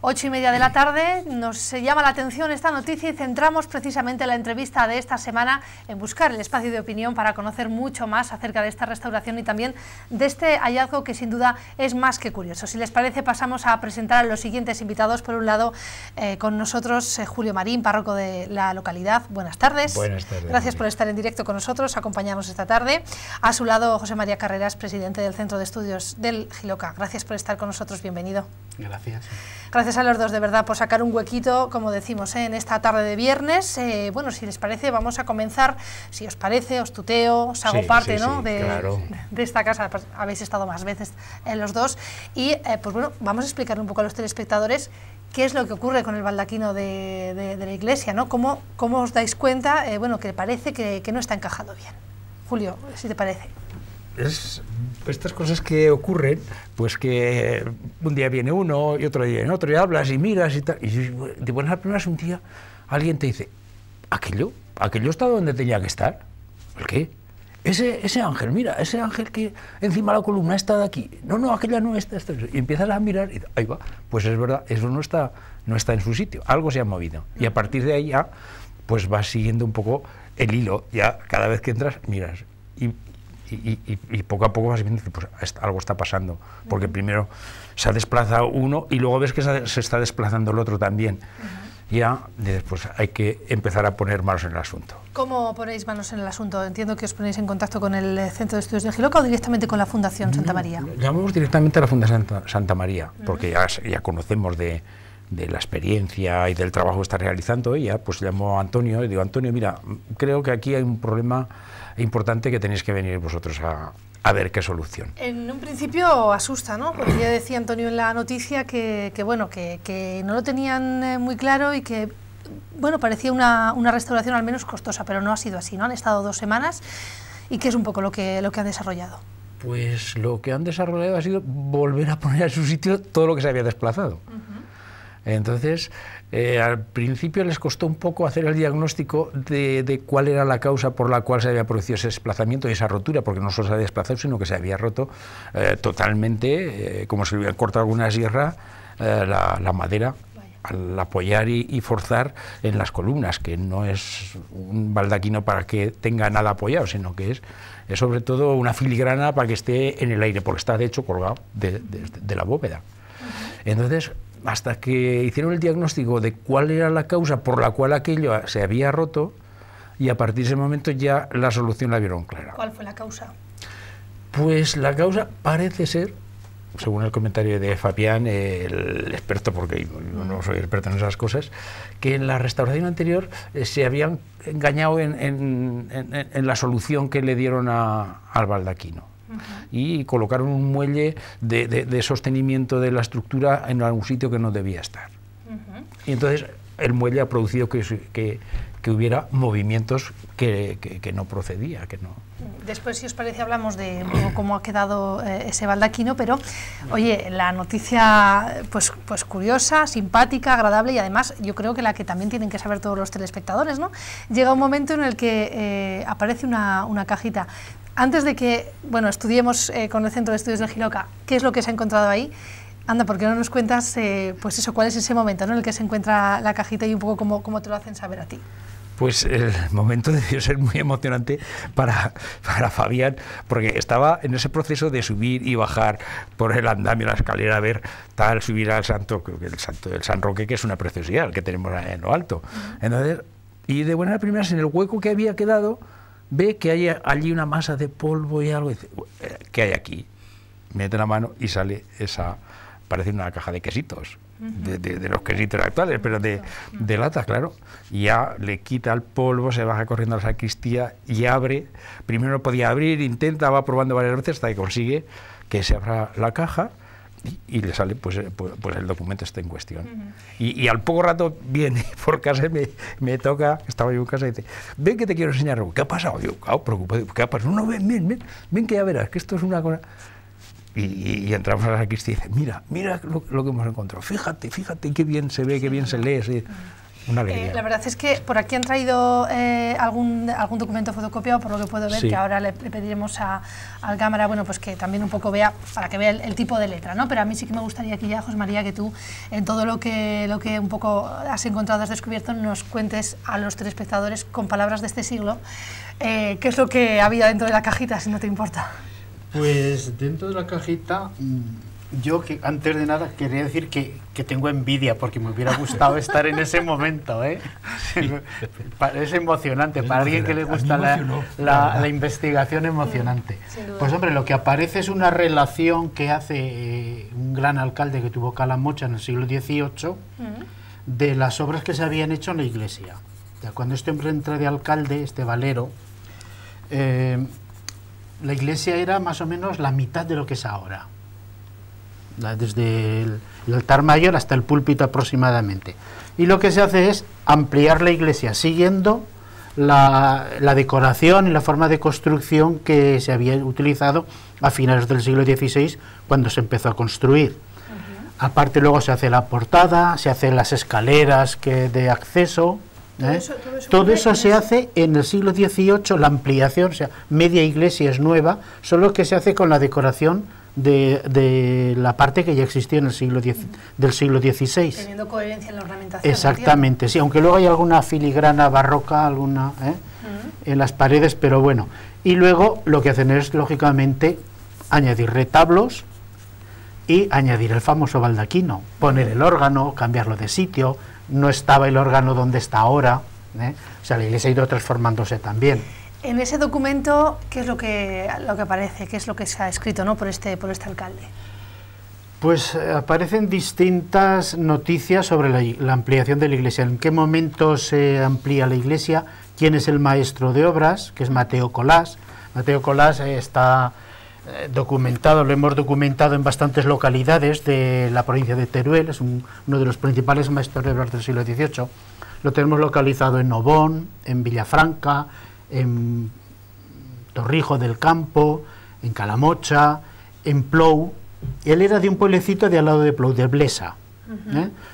8:30 de la tarde. Nos llama la atención esta noticia y centramos precisamente la entrevista de esta semana en buscar el espacio de opinión para conocer mucho más acerca de esta restauración y también de este hallazgo que sin duda es más que curioso. Si les parece, pasamos a presentar a los siguientes invitados. Por un lado, con nosotros Julio Marín, párroco de la localidad. Buenas tardes. Buenas tardes. Gracias por estar en directo con nosotros, acompañarnos esta tarde. A su lado, José María Carreras, presidente del Centro de Estudios del Jiloca. Gracias por estar con nosotros, bienvenido. Gracias. Gracias a los dos, de verdad, por sacar un huequito, como decimos, en esta tarde de viernes. Bueno, si les parece, vamos a comenzar. Si os parece, os tuteo, os hago parte, ¿no? De esta casa. Pues, habéis estado más veces los dos. Y, pues bueno, vamos a explicarle un poco a los telespectadores qué es lo que ocurre con el baldaquino de la iglesia, ¿no? ¿Cómo os dais cuenta, bueno, que parece que no está encajando bien? Julio, si te parece. Es estas cosas que ocurren, pues que un día viene uno y otro día viene otro y hablas y miras y tal, y de buenas a primeras un día alguien te dice, aquello está donde tenía que estar. ¿El qué? Ese ángel, mira, ese ángel que encima de la columna está de aquí. No, aquella no está. Y empiezas a mirar y ahí va, pues es verdad, eso no está en su sitio, algo se ha movido. Y a partir de ahí ya, pues vas siguiendo un poco el hilo, ya cada vez que entras, miras. Y poco a poco vas viendo que pues, algo está pasando, porque primero se ha desplazado uno y luego ves que se está desplazando el otro también. Ya después hay que empezar a poner manos en el asunto. ¿Cómo ponéis manos en el asunto? Entiendo que os ponéis en contacto con el Centro de Estudios de Jiloca o directamente con la Fundación Santa María. Llamamos directamente a la Fundación Santa María, porque ya conocemos de la experiencia y del trabajo que está realizando ella. Pues llamo a Antonio y digo, Antonio, mira, creo que aquí hay un problema importante que tenéis que venir vosotros a ver qué solución. En un principio asusta, ¿no? Porque ya decía Antonio en la noticia que no lo tenían muy claro y que, bueno, parecía una restauración al menos costosa, pero no ha sido así, ¿no? Han estado 2 semanas. ¿Y qué es un poco lo que han desarrollado? Pues lo que han desarrollado ha sido volver a poner a su sitio todo lo que se había desplazado. Entonces, al principio les costó un poco hacer el diagnóstico de cuál era la causa por la cual se había producido ese desplazamiento y esa rotura, porque no solo se había desplazado, sino que se había roto totalmente, como si le hubieran cortado alguna sierra, la madera, al apoyar y forzar en las columnas, que no es un baldaquino para que tenga nada apoyado, sino que es sobre todo una filigrana para que esté en el aire, porque está de hecho colgado de la bóveda. Entonces, hasta que hicieron el diagnóstico de cuál era la causa por la cual aquello se había roto, y a partir de ese momento ya la solución la vieron clara. ¿Cuál fue la causa? Pues la causa parece ser, según el comentario de Fabián, el experto, porque yo no soy experto en esas cosas, que en la restauración anterior se habían engañado en la solución que le dieron al baldaquino. Y colocaron un muelle de sostenimiento de la estructura en algún sitio que no debía estar. Y entonces el muelle ha producido que hubiera movimientos que no procedía, que no. Después, si os parece, hablamos de cómo ha quedado ese baldaquino, pero, oye, la noticia, pues curiosa, simpática, agradable y además yo creo que la que también tienen que saber todos los telespectadores, ¿no? Llega un momento en el que aparece una cajita. Antes de que, bueno, estudiemos con el Centro de Estudios de Jiloca qué es lo que se ha encontrado ahí, anda, ¿por qué no nos cuentas, pues eso, cuál es ese momento, ¿no?, en el que se encuentra la cajita y un poco cómo te lo hacen saber a ti? Pues el momento debió ser muy emocionante para Fabián, porque estaba en ese proceso de subir y bajar por el andamio, la escalera, a ver tal, subir al santo, creo que el santo del San Roque, que es una preciosidad, el que tenemos en lo alto. Entonces, y de buenas a primeras, en el hueco que había quedado, ve que hay allí una masa de polvo y algo, y dice, ¿qué hay aquí? Mete la mano y sale parece una caja de quesitos, de los quesitos actuales, pero de lata, claro. Y ya le quita el polvo, se baja corriendo a la sacristía y abre. Primero no podía abrir, intenta, va probando varias veces hasta que consigue que se abra la caja y le sale pues el documento está en cuestión. Y al poco rato viene por casa y me toca, estaba yo en casa y dice, ven que te quiero enseñar algo. ¿Qué ha pasado? Digo, claro, preocupado, ¿qué ha pasado? No, ven que ya verás, que esto es una cosa. Y entramos a la sacristía y dice, mira lo que hemos encontrado, fíjate qué bien se ve, qué bien se lee. ¿Sí? una alegría. La verdad es que por aquí han traído algún documento fotocopiado, por lo que puedo ver, sí, que ahora le pediremos al cámara, bueno, pues que también un poco vea, para que vea el tipo de letra, ¿no? Pero a mí sí que me gustaría aquí ya, José María, que tú, en todo lo que un poco has encontrado, has descubierto, nos cuentes a los telespectadores con palabras de este siglo, qué es lo que había dentro de la cajita, si no te importa. Pues dentro de la cajita, yo que antes de nada quería decir que tengo envidia, porque me hubiera gustado estar en ese momento, ¿eh? Sí. Es emocionante, para alguien que le gusta la investigación, emocionante. Pues hombre, lo que aparece es una relación que hace un gran alcalde que tuvo Calamocha en el siglo XVIII, de las obras que se habían hecho en la iglesia. O sea, cuando este hombre entra de alcalde, este Valero, la iglesia era más o menos la mitad de lo que es ahora, desde el altar mayor hasta el púlpito aproximadamente, y lo que se hace es ampliar la iglesia siguiendo la decoración y la forma de construcción que se había utilizado a finales del siglo XVI, cuando se empezó a construir. Aparte luego se hace la portada, se hacen las escaleras de acceso. Todo eso se hace en el siglo XVIII, la ampliación, o sea, media iglesia es nueva, solo que se hace con la decoración de la parte que ya existía en el siglo del siglo XVI. Teniendo coherencia en la ornamentación. Exactamente, sí, aunque luego hay alguna filigrana barroca, alguna en las paredes, pero bueno. Y luego lo que hacen es, lógicamente, añadir retablos y añadir el famoso baldaquino, poner el órgano, cambiarlo de sitio. No estaba el órgano donde está ahora, o sea, la iglesia ha ido transformándose también. En ese documento, ¿qué es lo que aparece? ¿Qué es lo que se ha escrito, ¿no?, por este alcalde? Pues aparecen distintas noticias sobre la ampliación de la iglesia. ¿En qué momento se amplía la iglesia? ¿Quién es el maestro de obras? Que es Mateo Colás. Mateo Colás está documentado, lo hemos documentado en bastantes localidades de la provincia de Teruel, es uno de los principales maestros de obras del siglo XVIII. Lo tenemos localizado en Obón, en Villafranca, en Torrijo del Campo, en Calamocha, en Plou. Él era de un pueblecito de al lado de Plou, de Blesa.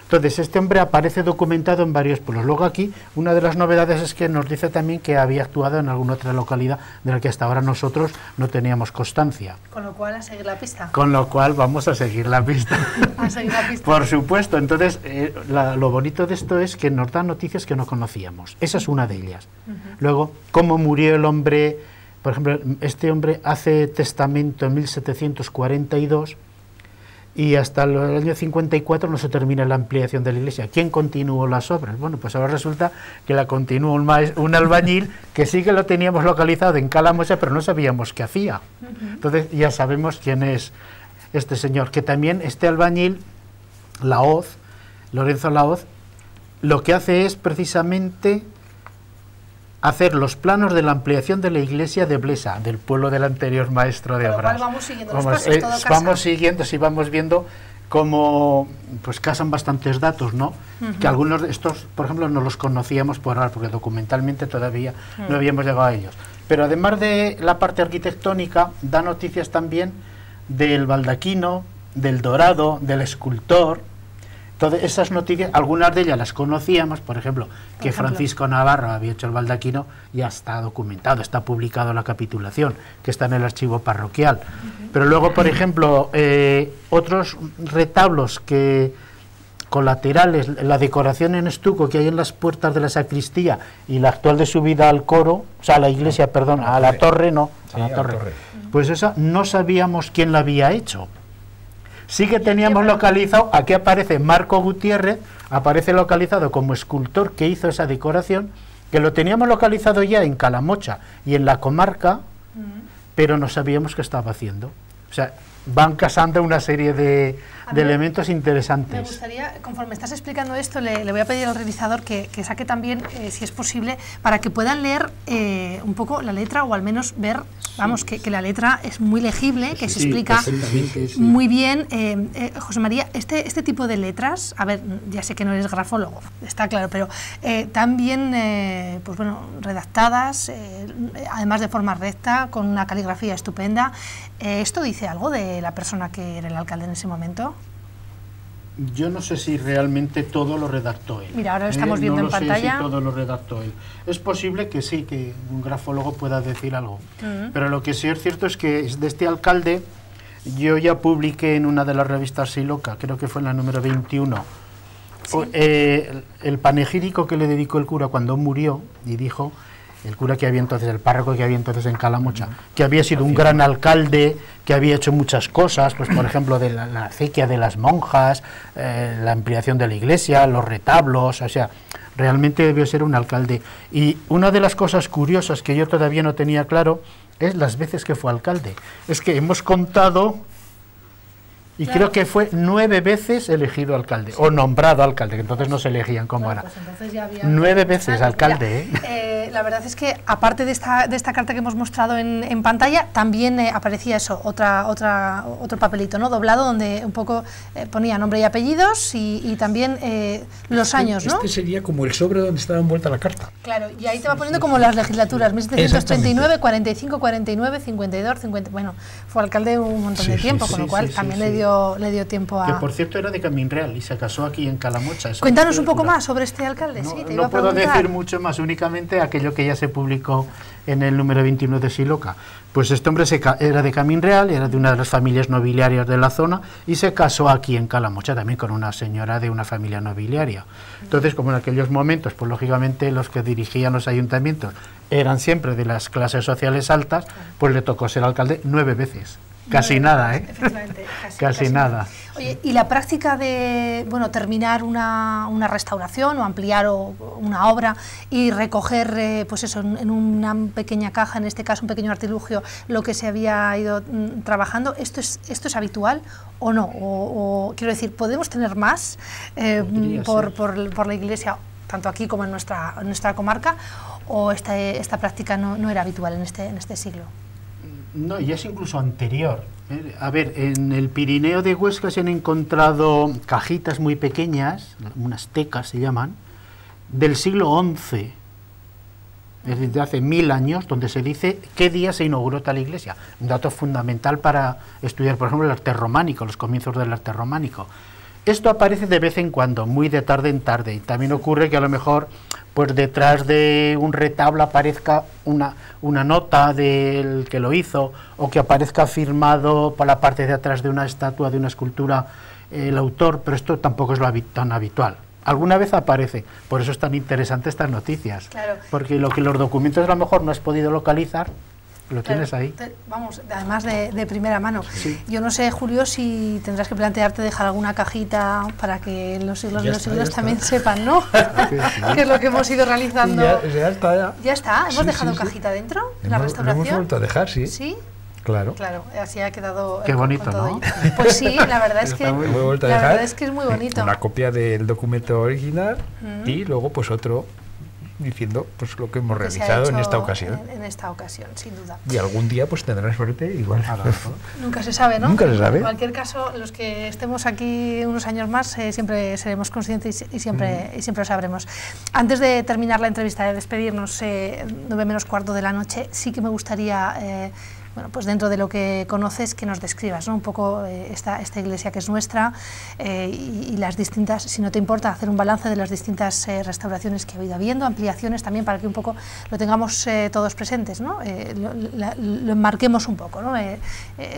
Entonces este hombre aparece documentado en varios pueblos. Luego aquí una de las novedades es que nos dice también que había actuado en alguna otra localidad de la que hasta ahora nosotros no teníamos constancia. Con lo cual, a seguir la pista. Con lo cual vamos a seguir la pista. A seguir la pista. Por supuesto. Entonces lo bonito de esto es que nos dan noticias que no conocíamos. Esa es una de ellas. Luego, cómo murió el hombre. Por ejemplo, este hombre hace testamento en 1742 y hasta el año 54 no se termina la ampliación de la iglesia. ¿Quién continuó las obras? Bueno, pues ahora resulta que la continuó un albañil que sí que lo teníamos localizado en Calamocha, pero no sabíamos qué hacía. Entonces ya sabemos quién es este señor, que también este albañil, Laoz, Lorenzo Laoz, lo que hace es precisamente hacer los planos de la ampliación de la iglesia de Blesa, del pueblo del anterior maestro de obras. Vamos siguiendo los pasos, todo casa. Vamos siguiendo, si vamos viendo cómo pues casan bastantes datos, ¿no? Que algunos de estos, por ejemplo, no los conocíamos por ahora, porque documentalmente todavía no habíamos llegado a ellos. Pero además de la parte arquitectónica, da noticias también del baldaquino, del dorado, del escultor. Todas esas noticias, algunas de ellas las conocíamos, por ejemplo, que Francisco Navarro había hecho el baldaquino, ya está documentado, está publicado la capitulación, que está en el archivo parroquial. Pero luego, por ejemplo, otros retablos colaterales, la decoración en estuco que hay en las puertas de la sacristía y la actual de subida al coro, o sea, a la iglesia, perdón, a la torre, no, a la torre. Pues esa no sabíamos quién la había hecho. Sí que teníamos localizado, aquí aparece Marco Gutiérrez, aparece localizado como escultor que hizo esa decoración, que lo teníamos localizado ya en Calamocha y en la comarca, pero no sabíamos qué estaba haciendo. O sea, van casando una serie de elementos interesantes. Me gustaría, conforme estás explicando esto, le voy a pedir al realizador que saque también, si es posible, para que puedan leer un poco la letra, o al menos ver, vamos, que la letra es muy legible, que se explica muy bien. José María, este tipo de letras, a ver, ya sé que no eres grafólogo, está claro, pero también, pues bueno, redactadas, además de forma recta, con una caligrafía estupenda. ¿Esto dice algo de la persona que era el alcalde en ese momento? Yo no sé si realmente todo lo redactó él. Mira, ahora lo estamos viendo en pantalla. No sé si todo lo redactó él. Es posible que sí, que un grafólogo pueda decir algo. Pero lo que sí es cierto es que de este alcalde yo ya publiqué en una de las revistas Siloca, creo que fue en la número 21, ¿sí? El panegírico que le dedicó el cura cuando murió, y dijo, el cura que había entonces, el párroco que había entonces en Calamocha, que había sido un gran alcalde, que había hecho muchas cosas, pues por ejemplo de la acequia de las monjas, la ampliación de la iglesia, los retablos, o sea, realmente debió ser un alcalde. Y una de las cosas curiosas que yo todavía no tenía claro es las veces que fue alcalde. Es que hemos contado, y claro, creo que fue 9 veces elegido alcalde, sí, o nombrado alcalde, que entonces no se elegían como era. Pues entonces ya había 9 veces alcalde. La verdad es que, aparte de esta carta que hemos mostrado en pantalla, también aparecía eso, otro papelito, ¿no?, doblado, donde un poco ponía nombre y apellidos y también los años, ¿no? Este sería como el sobre donde estaba envuelta la carta. Claro, y ahí te va poniendo como las legislaturas, 1739, 45, 49, 52, 50... Bueno, fue alcalde un montón de tiempo, con lo cual también le dio tiempo a... Que por cierto era de Caminreal y se casó aquí en Calamocha. Cuéntanos un poco más sobre este alcalde. No, sí, te no iba a puedo preguntar. decir mucho más, únicamente aquello que ya se publicó en el número 21 de Siloca. Pues este hombre era de Caminreal, era de una de las familias nobiliarias de la zona y se casó aquí en Calamocha también con una señora de una familia nobiliaria. Entonces, como en aquellos momentos, pues lógicamente los que dirigían los ayuntamientos eran siempre de las clases sociales altas, pues le tocó ser alcalde 9 veces. Casi nada, ¿eh? Efectivamente, casi nada. Oye, ¿y la práctica de, bueno, terminar una restauración o ampliar una obra y recoger, pues eso, en una pequeña caja, en este caso un pequeño artilugio, lo que se había ido trabajando, ¿esto es habitual o no? O quiero decir, ¿podemos tener más por la Iglesia, tanto aquí como en nuestra comarca, o esta práctica no era habitual en este siglo? No, y es incluso anterior. A ver, en el Pirineo de Huesca se han encontrado cajitas muy pequeñas, unas tecas se llaman, del siglo XI, es decir, de hace 1000 años, donde se dice qué día se inauguró tal iglesia. Un dato fundamental para estudiar, por ejemplo, el arte románico, los comienzos del arte románico. Esto aparece de vez en cuando, muy de tarde en tarde, y también ocurre que a lo mejor pues detrás de un retablo aparezca una nota del que lo hizo, o que aparezca firmado por la parte de atrás de una estatua, de una escultura, el autor, pero esto tampoco es tan habitual. Alguna vez aparece, por eso es tan interesante estas noticias, claro, porque lo que los documentos a lo mejor no has podido localizar, lo tienes ahí. Vamos, además de primera mano. Sí. Yo no sé, Julio, si tendrás que plantearte dejar alguna cajita para que los siglos de los siglos también sepan, ¿no? ¿Qué es lo que hemos ido realizando? Ya está. ¿Ya está? ¿Hemos dejado cajita dentro de la restauración? Hemos vuelto a dejar, sí. ¿Sí? Claro. Claro, así ha quedado. Qué bonito, ¿no? Pues sí, la verdad es que es muy bonito. Una copia del documento original y luego pues otro diciendo pues lo que hemos realizado en esta ocasión. En esta ocasión, sin duda. Y algún día pues tendrás suerte igual. Nunca se sabe, ¿no? Nunca se sabe. En cualquier caso, los que estemos aquí unos años más siempre seremos conscientes y siempre lo sabremos. Antes de terminar la entrevista, de despedirnos, 9 menos cuarto de la noche, sí que me gustaría bueno, pues dentro de lo que conoces, que nos describas, ¿no?, un poco esta iglesia que es nuestra y las distintas, si no te importa, hacer un balance de las distintas restauraciones que ha ido habiendo, ampliaciones también, para que un poco lo tengamos todos presentes, ¿no? Lo enmarquemos un poco, ¿no?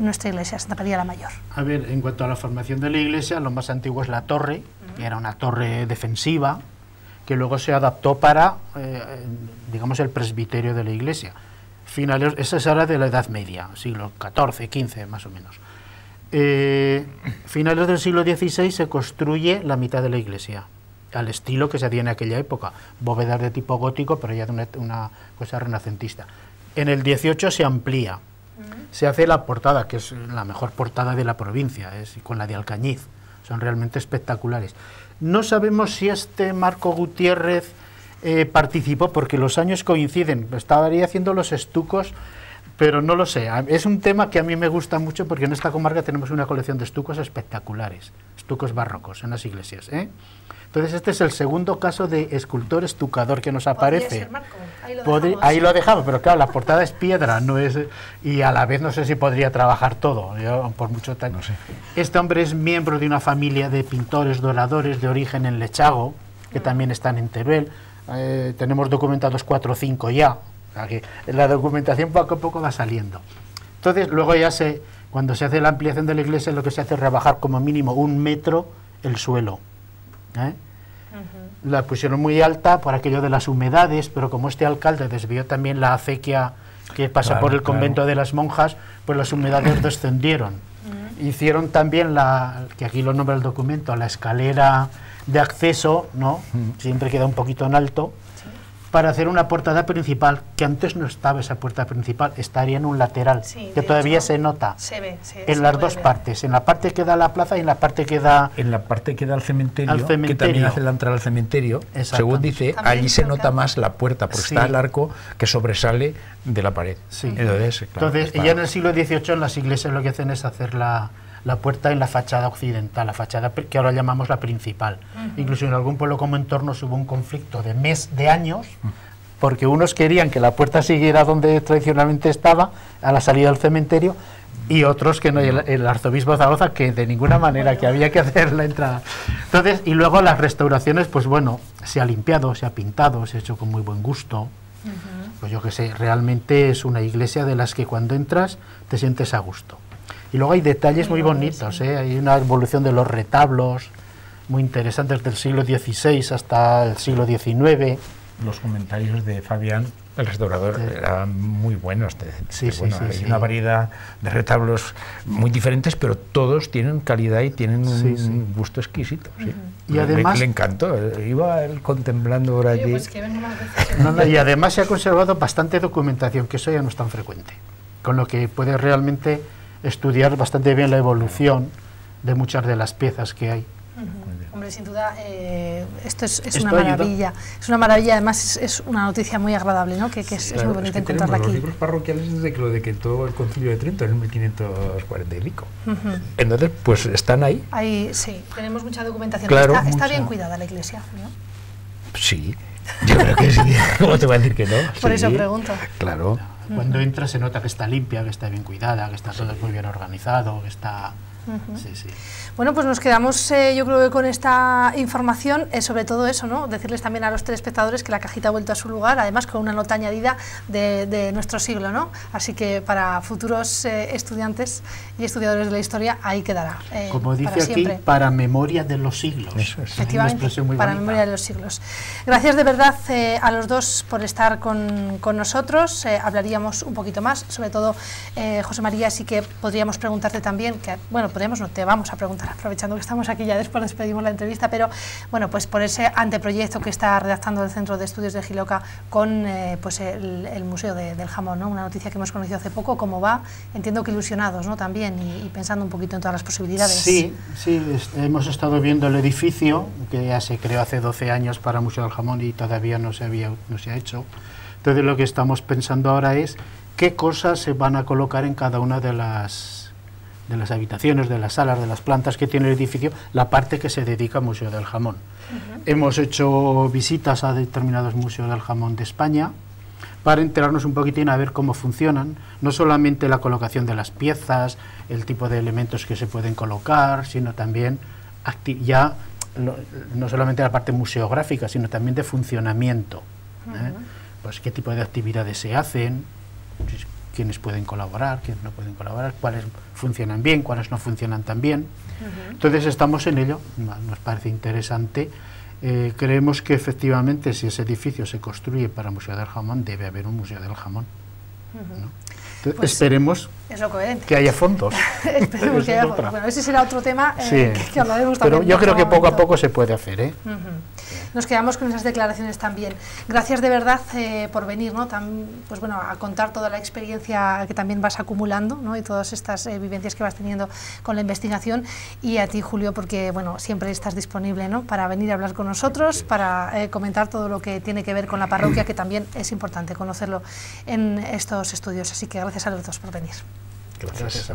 Nuestra iglesia, Santa María la Mayor. A ver, en cuanto a la formación de la iglesia, lo más antiguo es la torre, que era una torre defensiva, que luego se adaptó para, digamos, el presbiterio de la iglesia. Esa es ahora de la Edad Media, siglo XIV, XV más o menos. Finales del siglo XVI se construye la mitad de la iglesia, al estilo que se hacía en aquella época, bóvedas de tipo gótico, pero ya de una cosa renacentista. En el XVIII se amplía, se hace la portada, que es la mejor portada de la provincia, con la de Alcañiz, son realmente espectaculares. No sabemos si este Marco Gutiérrez participó, porque los años coinciden, estaría haciendo los estucos Pero no lo sé, es un tema que a mí me gusta mucho porque en esta comarca tenemos una colección de estucos espectaculares, estucos barrocos en las iglesias, ¿eh? Entonces este es el segundo caso de escultor estucador que nos aparece. Ser, Marco. Ahí lo dejamos, pero claro, la portada es piedra, no es, y a la vez no sé si podría trabajar todo, yo, por mucho tiempo. No sé. Este hombre es miembro de una familia de pintores doradores de origen en Lechago, que también están en Teruel. Tenemos documentados 4 o 5 ya. O sea que la documentación poco a poco va saliendo. Entonces, luego ya cuando se hace la ampliación de la iglesia, lo que se hace es rebajar como mínimo 1 metro el suelo. La pusieron muy alta por aquello de las humedades, pero como este alcalde desvió también la acequia que pasa por el convento de las monjas, pues las humedades descendieron. Hicieron también que aquí lo nombra el documento, la escalera de acceso, ¿no? Siempre queda un poquito en alto, para hacer una portada principal, que antes no estaba esa puerta principal, estaría en un lateral, que todavía se nota en las dos partes, en la parte que da a la plaza y en la parte que da... En la parte que da al cementerio, que también hace la entrada al cementerio, según dice, allí se nota más la puerta, porque está el arco que sobresale de la pared. Sí. Entonces, claro, ya en el siglo XVIII en las iglesias lo que hacen es hacer la puerta en la fachada occidental, la fachada que ahora llamamos la principal. Incluso en algún pueblo como Entornos hubo un conflicto de años, porque unos querían que la puerta siguiera donde tradicionalmente estaba, a la salida del cementerio, y otros que no, el arzobispo de Zaragoza, que de ninguna manera, que había que hacer la entrada. Entonces, y luego las restauraciones, pues bueno, se ha limpiado, se ha pintado, se ha hecho con muy buen gusto. Pues yo que sé, realmente es una iglesia de las que cuando entras te sientes a gusto. Y luego hay detalles muy bonitos, ¿eh? Hay una evolución de los retablos muy interesantes del siglo XVI hasta el siglo XIX. Los comentarios de Fabián, el restaurador, eran muy buenos. Hay una variedad de retablos muy diferentes, pero todos tienen calidad y tienen un gusto exquisito. Y además le encantó, iba él contemplando por allí. Pues que vengo más veces. Y además se ha conservado bastante documentación, que eso ya no es tan frecuente, con lo que puede realmente estudiar bastante bien la evolución de muchas de las piezas que hay. Hombre, sin duda, esto es una maravilla. Es una maravilla, además es una noticia muy agradable, ¿no? Que es muy bonito encontrarla aquí. Los libros parroquiales desde que lo decretó el Concilio de Trento en 1540 y pico. Entonces, pues están ahí. Ahí sí, tenemos mucha documentación. Claro, está bien cuidada la iglesia, ¿no? Sí, yo creo que sí. ¿Cómo te voy a decir que no? Por eso pregunto. Claro. Cuando entras se nota que está limpia, que está bien cuidada, que está todo muy bien organizado, que está... Sí. Bueno, pues nos quedamos yo creo que con esta información, sobre todo eso, ¿no? Decirles también a los telespectadores que la cajita ha vuelto a su lugar, además con una nota añadida de nuestro siglo, ¿no? Así que para futuros estudiantes y estudiadores de la historia, ahí quedará. Como dice aquí, para memoria de los siglos. Eso es. Efectivamente, para memoria de los siglos. Gracias de verdad a los dos por estar con nosotros. Hablaríamos un poquito más, sobre todo José María, sí que podríamos preguntarte también, que bueno, te vamos a preguntar, aprovechando que estamos aquí, ya después despedimos la entrevista, pero bueno, pues por ese anteproyecto que está redactando el Centro de Estudios de Jiloca con pues el Museo del Jamón, ¿no? Una noticia que hemos conocido hace poco, cómo va, entiendo que ilusionados, ¿no? También, y pensando un poquito en todas las posibilidades. Sí, hemos estado viendo el edificio, que ya se creó hace 12 años para Museo del Jamón y todavía no se ha hecho. Entonces lo que estamos pensando ahora es qué cosas se van a colocar en cada una de las habitaciones, de las salas, de las plantas que tiene el edificio, la parte que se dedica al Museo del Jamón. Hemos hecho visitas a determinados museos del jamón de España para enterarnos un poquitín a ver cómo funcionan, no solamente la colocación de las piezas, el tipo de elementos que se pueden colocar, sino también ya no solamente la parte museográfica, sino también de funcionamiento. Pues qué tipo de actividades se hacen, quiénes pueden colaborar, quiénes no pueden colaborar, cuáles funcionan bien, cuáles no funcionan tan bien. Entonces estamos en ello, nos parece interesante. Creemos que efectivamente si ese edificio se construye para Museo del Jamón, debe haber un Museo del Jamón, ¿no? Entonces, pues esperemos Es lo coherente. Que haya fondos. Esperemos que haya fondos. Bueno, ese será otro tema que hablaremos también. Pero yo creo que poco a poco se puede hacer, ¿eh? Nos quedamos con esas declaraciones también. Gracias de verdad por venir, ¿no? Pues bueno, a contar toda la experiencia que también vas acumulando, ¿no? Y todas estas vivencias que vas teniendo con la investigación, y a ti, Julio, porque bueno, siempre estás disponible, ¿no? Para venir a hablar con nosotros, para comentar todo lo que tiene que ver con la parroquia, que también es importante conocerlo en estos estudios. Así que gracias a los dos por venir. Gracias.